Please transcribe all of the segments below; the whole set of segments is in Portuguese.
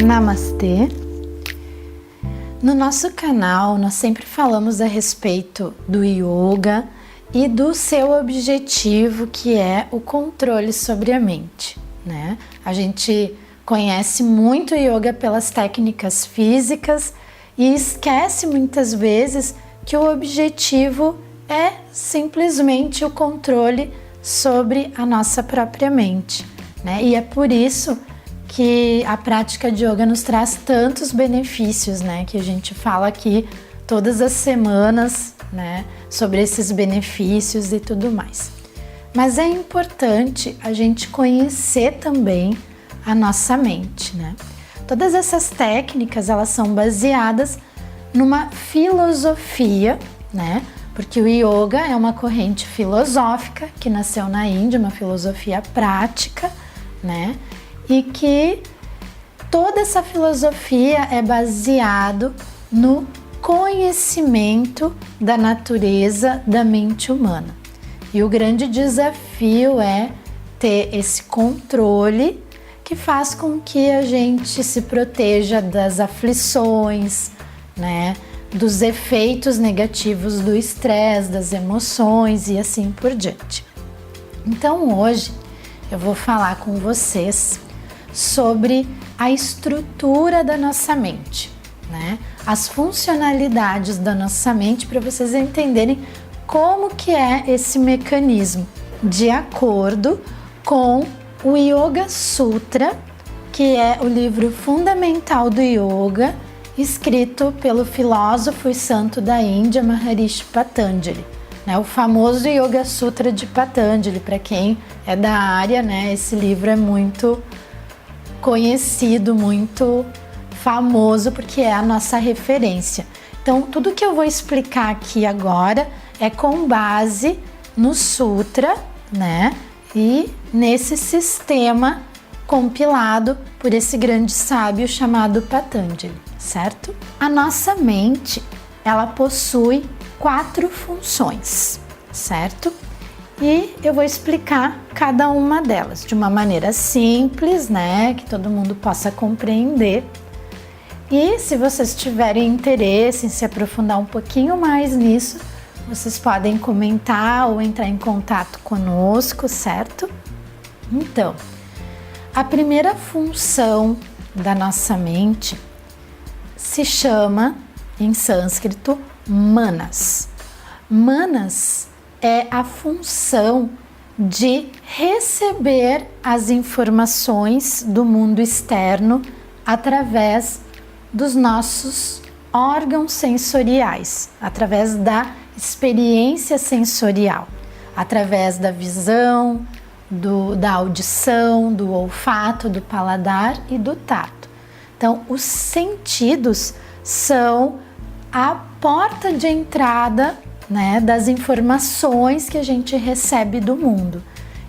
Namastê! No nosso canal, nós sempre falamos a respeito do yoga e do seu objetivo, que é o controle sobre a mente, né? A gente conhece muito o yoga pelas técnicas físicas e esquece muitas vezes que o objetivo é simplesmente o controle sobre a nossa própria mente, né? E é por isso que a prática de yoga nos traz tantos benefícios, né? Que a gente fala aqui todas as semanas, né? Sobre esses benefícios e tudo mais. Mas é importante a gente conhecer também a nossa mente, né? Todas essas técnicas, elas são baseadas numa filosofia, né? Porque o yoga é uma corrente filosófica que nasceu na Índia, uma filosofia prática, né? E que toda essa filosofia é baseado no conhecimento da natureza da mente humana. E o grande desafio é ter esse controle que faz com que a gente se proteja das aflições, né? Dos efeitos negativos do estresse, das emoções e assim por diante. Então hoje eu vou falar com vocês sobre a estrutura da nossa mente, né? As funcionalidades da nossa mente, para vocês entenderem como que é esse mecanismo, de acordo com o Yoga Sutra, que é o livro fundamental do yoga, escrito pelo filósofo e santo da Índia, Maharishi Patanjali, né? O famoso Yoga Sutra de Patanjali. Para quem é da área, né? Esse livro é muito conhecido, muito famoso, porque é a nossa referência. Então, tudo que eu vou explicar aqui agora é com base no Sutra, né? E nesse sistema compilado por esse grande sábio chamado Patanjali, certo? A nossa mente, ela possui 4 funções, certo? E eu vou explicar cada uma delas de uma maneira simples, né? Que todo mundo possa compreender. E se vocês tiverem interesse em se aprofundar um pouquinho mais nisso, vocês podem comentar ou entrar em contato conosco, certo? Então, a primeira função da nossa mente se chama, em sânscrito, manas. Manas é a função de receber as informações do mundo externo através dos nossos órgãos sensoriais, através da experiência sensorial, através da visão, da audição, do olfato, do paladar e do tato. Então, os sentidos são a porta de entrada, né, das informações que a gente recebe do mundo.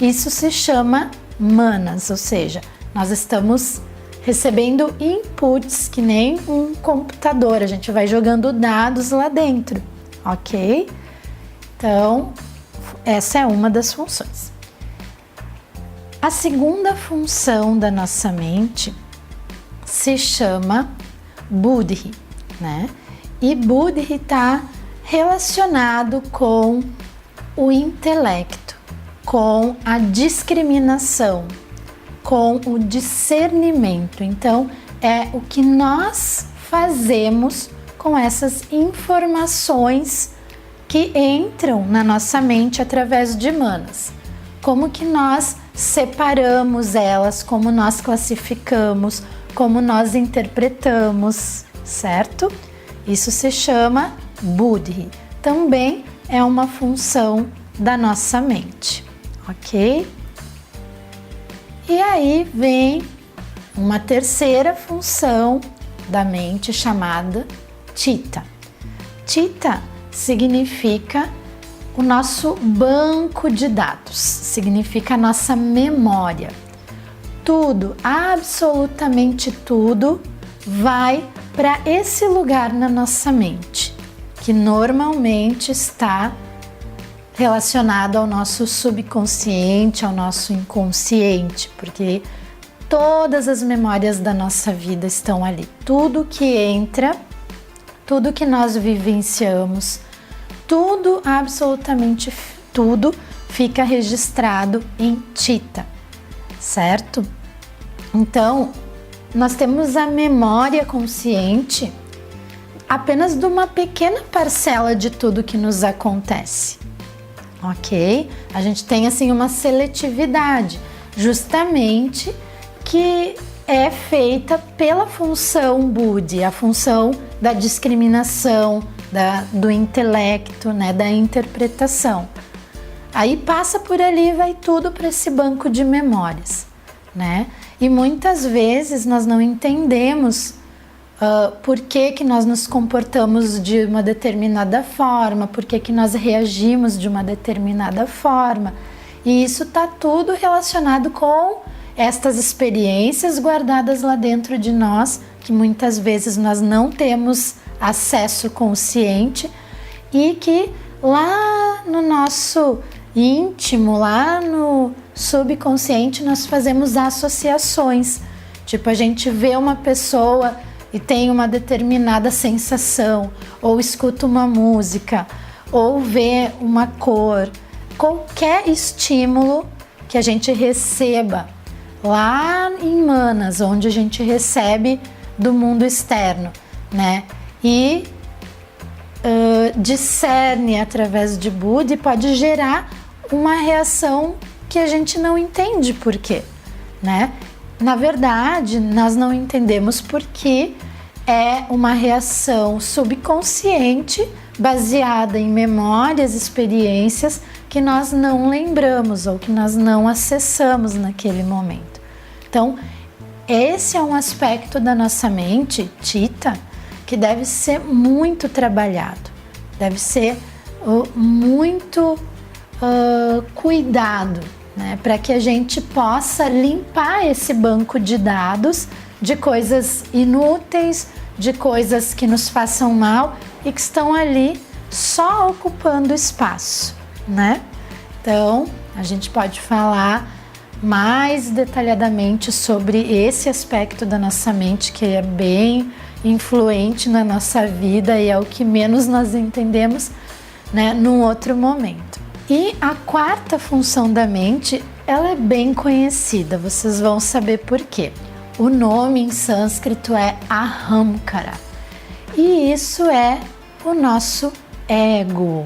Isso se chama manas, ou seja, nós estamos recebendo inputs que nem um computador, a gente vai jogando dados lá dentro, ok? Então, essa é uma das funções. A segunda função da nossa mente se chama Buddhi, né? E Buddhi está relacionado com o intelecto, com a discriminação, com o discernimento. Então, é o que nós fazemos com essas informações que entram na nossa mente através de manas. Como que nós separamos elas, como nós classificamos, como nós interpretamos, certo? Isso se chama Buddhi. Também é uma função da nossa mente, ok? E aí vem uma terceira função da mente chamada Chitta. Chitta significa o nosso banco de dados, significa a nossa memória. Tudo, absolutamente tudo, vai para esse lugar na nossa mente, que normalmente está relacionado ao nosso subconsciente, ao nosso inconsciente, porque todas as memórias da nossa vida estão ali. Tudo que entra, tudo que nós vivenciamos, tudo, absolutamente tudo, fica registrado em Chitta, certo? Então, nós temos a memória consciente apenas de uma pequena parcela de tudo que nos acontece, ok? A gente tem assim uma seletividade, justamente que é feita pela função Buddhi, a função da discriminação, do intelecto, né, da interpretação. Aí passa por ali e vai tudo para esse banco de memórias, né? E muitas vezes nós não entendemos por que nós nos comportamos de uma determinada forma, por que nós reagimos de uma determinada forma. E isso está tudo relacionado com estas experiências guardadas lá dentro de nós, que muitas vezes nós não temos acesso consciente e que lá no nosso íntimo, lá no subconsciente, nós fazemos associações. Tipo, a gente vê uma pessoa e tem uma determinada sensação, ou escuta uma música, ou vê uma cor, qualquer estímulo que a gente receba lá em Manas, onde a gente recebe do mundo externo, né? E discerne através de Buddha e pode gerar uma reação que a gente não entende por quê, né? Na verdade, nós não entendemos porque é uma reação subconsciente baseada em memórias, experiências que nós não lembramos ou que nós não acessamos naquele momento. Então, esse é um aspecto da nossa mente, Chitta, que deve ser muito trabalhado, deve ser muito cuidado, né, para que a gente possa limpar esse banco de dados de coisas inúteis, de coisas que nos façam mal e que estão ali só ocupando espaço, né? Então, a gente pode falar mais detalhadamente sobre esse aspecto da nossa mente que é bem influente na nossa vida e é o que menos nós entendemos, né, num outro momento. E a quarta função da mente, ela é bem conhecida, vocês vão saber por quê. O nome em sânscrito é Ahamkara e isso é o nosso ego.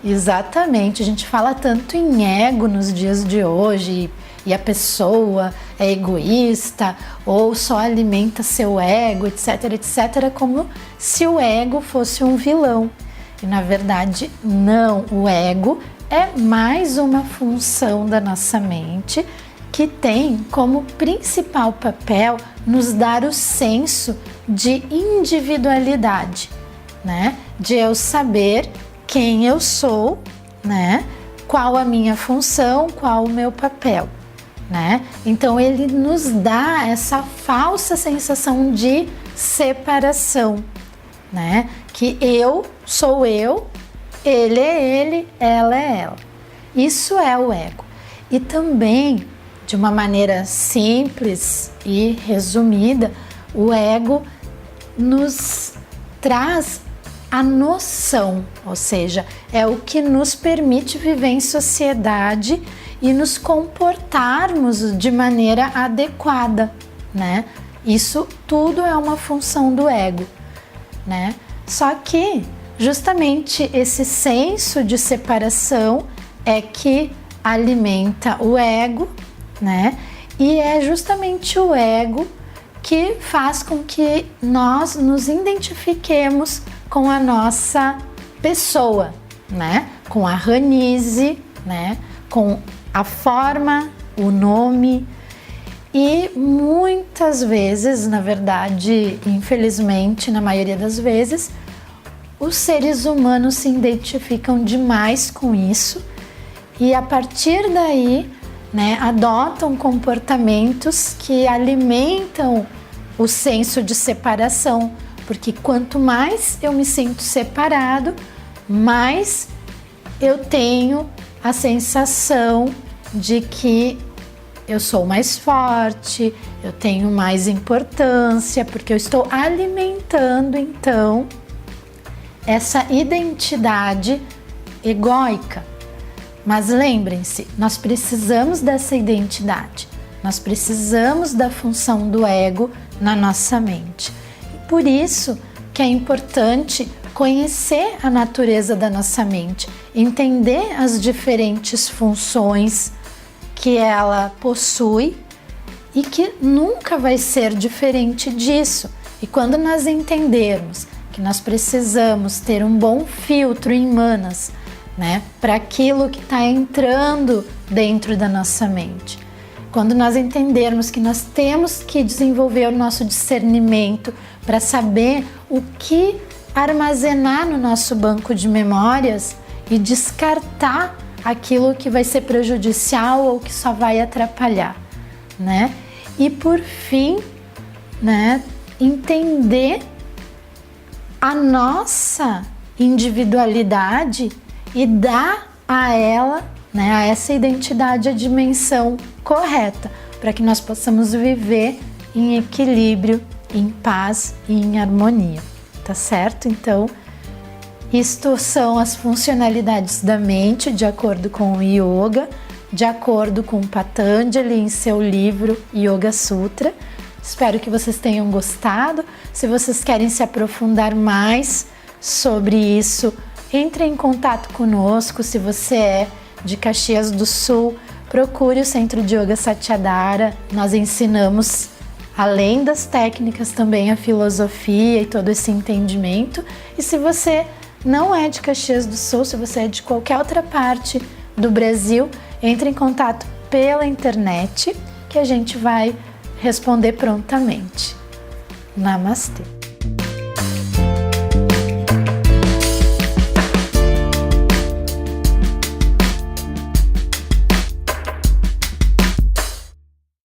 Exatamente, a gente fala tanto em ego nos dias de hoje e a pessoa é egoísta ou só alimenta seu ego, etc, etc, como se o ego fosse um vilão. E na verdade não, o ego é mais uma função da nossa mente que tem como principal papel nos dar o senso de individualidade, né? De eu saber quem eu sou, né? Qual a minha função, qual o meu papel, né? Então ele nos dá essa falsa sensação de separação, né? Que eu sou eu, ele é ele, ela é ela. Isso é o ego. E também, de uma maneira simples e resumida, o ego nos traz a noção, ou seja, é o que nos permite viver em sociedade e nos comportarmos de maneira adequada, né? Isso tudo é uma função do ego, né? Só que justamente esse senso de separação é que alimenta o ego, né? E é justamente o ego que faz com que nós nos identifiquemos com a nossa pessoa, né? Com a Ranise, né? Com a forma, o nome. E muitas vezes, na verdade, infelizmente, na maioria das vezes, os seres humanos se identificam demais com isso e a partir daí, né, adotam comportamentos que alimentam o senso de separação, porque quanto mais eu me sinto separado, mais eu tenho a sensação de que eu sou mais forte, eu tenho mais importância, porque eu estou alimentando então essa identidade egóica. Mas lembrem-se, nós precisamos dessa identidade, nós precisamos da função do ego na nossa mente. Por isso que é importante conhecer a natureza da nossa mente, entender as diferentes funções que ela possui e que nunca vai ser diferente disso. E quando nós entendermos que nós precisamos ter um bom filtro em manas, né, para aquilo que está entrando dentro da nossa mente, quando nós entendermos que nós temos que desenvolver o nosso discernimento para saber o que armazenar no nosso banco de memórias e descartar aquilo que vai ser prejudicial ou que só vai atrapalhar, né? E por fim, né, entender a nossa individualidade e dar a ela, né, a essa identidade, a dimensão correta, para que nós possamos viver em equilíbrio, em paz e em harmonia, tá certo? Então, isto são as funcionalidades da mente, de acordo com o Yoga, de acordo com Patanjali em seu livro Yoga Sutra. Espero que vocês tenham gostado. Se vocês querem se aprofundar mais sobre isso, entre em contato conosco. Se você é de Caxias do Sul, procure o Centro de Yoga Satyadhara. Nós ensinamos, além das técnicas, também a filosofia e todo esse entendimento. E se você não é de Caxias do Sul, se você é de qualquer outra parte do Brasil, entre em contato pela internet que a gente vai responder prontamente. Namastê!